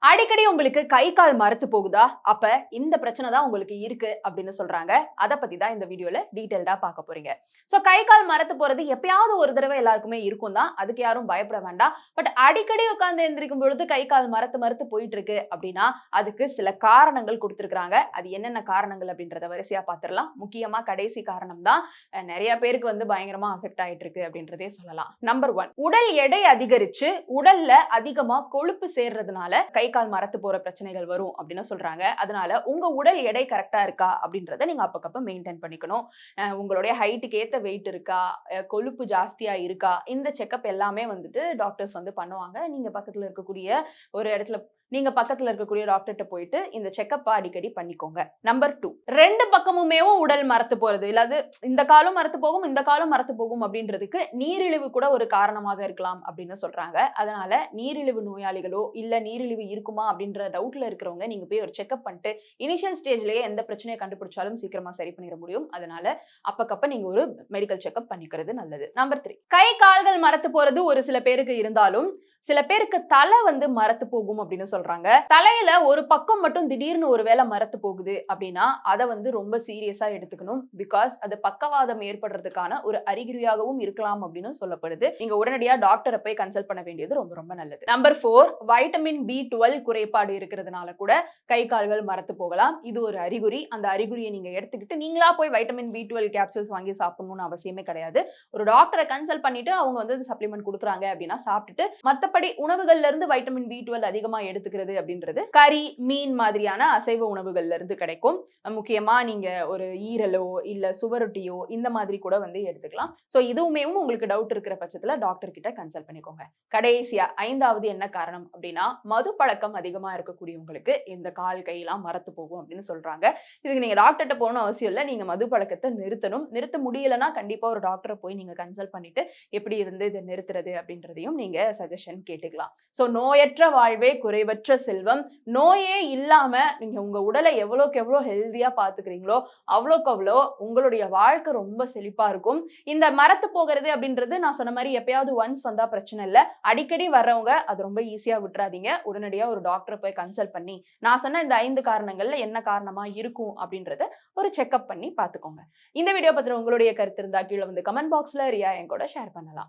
அடிக்கடி உங்களுக்கு கை கால் மரத்து போகுதா? அப்ப இந்த பிரச்சனை தான் உங்களுக்கு இருக்கு அப்படின்னு சொல்றாங்க. அத பத்தி தான் இந்த வீடியோல டீடைல்டா பார்க்க போறீங்க. கை கால் மரத்து போறது எப்பயாவது ஒரு தடவை எல்லாருக்குமே இருக்கும் தான். அதுக்கு யாரும் பயப்பட வேண்டாம். பட் அடிக்கடி உட்கார்ந்து எந்திரிக்கும் பொழுது கை கால் மரத்து மரத்து போயிட்டு இருக்கு அப்படின்னா, அதுக்கு சில காரணங்கள் குடுத்திருக்காங்க. அது என்னென்ன காரணங்கள் அப்படின்றத வரிசையா பார்த்துடலாம். முக்கியமா கடைசி காரணம் தான் நெறைய பேருக்கு வந்து பயங்கரமா அஃபெக்ட் ஆயிட்டு இருக்கு அப்படின்றதே சொல்லலாம். நம்பர் 1 உடல் எடை அதிகரிச்சு உடல்ல அதிகமா கொழுப்பு சேர்றதுனால கை கால் மரத்து போற பிரச்சனைகள் வரும் அப்படின்னு சொல்றாங்க. அதனால உங்க உடல் எடை கரெக்ட்டா இருக்கா அப்படின்றத நீங்க அப்பக்கப்ப மெயின்டெயின் பண்ணிக்கணும். உங்களுடைய ஹைட்டுக்கு ஏத்த வெயிட் இருக்கா? கொழுப்பு ஜாஸ்தியா இருக்கா? இந்த செக்கப் எல்லாமே வந்துட்டு டாக்டர்ஸ் வந்து பண்ணுவாங்க. நீங்க பக்கத்துல இருக்கக்கூடிய டாக்டர்ட்ட போயிட்டு இந்த செக்கப் அடிக்கடி பண்ணிக்கோங்க. நம்பர் 2 2 பக்கமுமேவும் உடல் மரத்து போறது. இல்லாது இந்த காலும் மரத்து போகும், இந்த காலும் மரத்து போகும் அப்படின்றதுக்கு நீரிழிவு கூட ஒரு காரணமாக இருக்கலாம் அப்படின்னு சொல்றாங்க. அதனால நீரிழிவு நோயாளிகளோ, இல்ல நீரிழிவு இருக்குமா அப்படின்ற டவுட்ல இருக்கிறவங்க நீங்க போய் ஒரு செக்கப் பண்ணிட்டு இனிஷியல் ஸ்டேஜ்லயே எந்த பிரச்சனையை கண்டுபிடிச்சாலும் சீக்கிரமா சரி பண்ணிட முடியும். அதனால அப்பக்கப்ப நீங்க ஒரு மெடிக்கல் செக்கப் பண்ணிக்கிறது நல்லது. நம்பர் 3 கை கால்கள் மரத்து போறது ஒரு சில பேருக்கு இருந்தாலும் சில பேருக்கு தலை வந்து மரத்து போகும் அப்படின்னு சொல்றாங்க. தலையில ஒரு பக்கம் மட்டும் திடீர்னு ஒரு வேளை மரத்து போகுது அப்படின்னா அதை வந்து ரொம்ப சீரியஸா எடுத்துக்கணும். பிகாஸ் அது பக்கவாதம் ஏற்படுறதுக்கான ஒரு அறிகுறியாகவும் இருக்கலாம் அப்படின்னு சொல்லப்படுது. நீங்க உடனடியா டாக்டரை போய் கன்சல்ட் பண்ண வேண்டியது ரொம்ப ரொம்ப நல்லது. நம்பர் 4 வைட்டமின் B12 குறைபாடு இருக்கிறதுனால கூட கை கால்கள் மரத்து போகலாம். இது ஒரு அறிகுறி. அந்த அறிகுறியை நீங்க எடுத்துக்கிட்டு நீங்களா போய் வைட்டமின் B12 கேப்சூல்ஸ் வாங்கி சாப்பிடணும்னு அவசியமே கிடையாது. ஒரு டாக்டரை கன்சல்ட் பண்ணிட்டு அவங்க வந்து சப்ளிமெண்ட் கொடுக்குறாங்க அப்படின்னா சாப்பிட்டுட்டு மத்தபடி உணவுகள்ல இருந்து வைட்டமின் B12 அதிகமா எடுத்துக்கிறது அப்படின்றது கறி, மீன் மாதிரியான அசைவ உணவுகள்ல இருந்து கிடைக்கும். முக்கியமா நீங்க ஒரு ஈரலோ இல்ல சுவரொட்டியோ இந்த மாதிரி கூட வந்து எடுத்துக்கலாம். இதுவுமே உங்களுக்கு டவுட் இருக்கிற பட்சத்துல டாக்டர் கிட்ட கன்சல்ட் பண்ணிக்கோங்க. கடைசியா 5வது என்ன காரணம் அப்படின்னா மது பழக்கம் அதிகமா இருக்கக்கூடியவங்களுக்கு இந்த கால் கையெல்லாம் மரத்து போகும் அப்படின்னு சொல்றாங்க. இதுக்கு நீங்க டாக்டர்கிட்ட போகணும் அவசியம் இல்லை. நீங்க மது பழக்கத்தை நிறுத்தணும். நிறுத்த முடியலன்னா கண்டிப்பா ஒரு டாக்டரை போய் நீங்க கன்சல்ட் பண்ணிட்டு எப்படி இருந்து இதை நிறுத்துறது அப்படின்றதையும் நீங்க சஜஷன் கேட்டுக்கலாம். நோயற்ற வாழ்வே குறைவற்ற செல்வம். நோயே இல்லாம நீங்க உங்க உடலை எவ்வளவுக்கு எவ்வளவு ஹெல்தியா பாத்துக்கிறீங்களோ அவ்வளவுக்கு அவ்வளோ உங்களுடைய வாழ்க்கை ரொம்ப செழிப்பா இருக்கும். இந்த மரத்து போகிறது அப்படின்றது நான் சொன்ன மாதிரி எப்பயாவது ஒன்ஸ் வந்தா பிரச்சனை இல்லை. அடிக்கடி வர்றவங்க அது ரொம்ப ஈஸியா விட்டுறாதீங்க. உடனடியா ஒரு டாக்டரை போய் கன்சல்ட் பண்ணி நான் சொன்ன இந்த 5 காரணங்கள்ல என்ன காரணமா இருக்கும் அப்படின்றத ஒரு செக்அப் பண்ணி பாத்துக்கோங்க. இந்த வீடியோ பத்தின உங்களுடைய கருத்து இருந்தா கீழே வந்து கமெண்ட் பாக்ஸ்ல ரியா என் கூட ஷேர் பண்ணலாம்.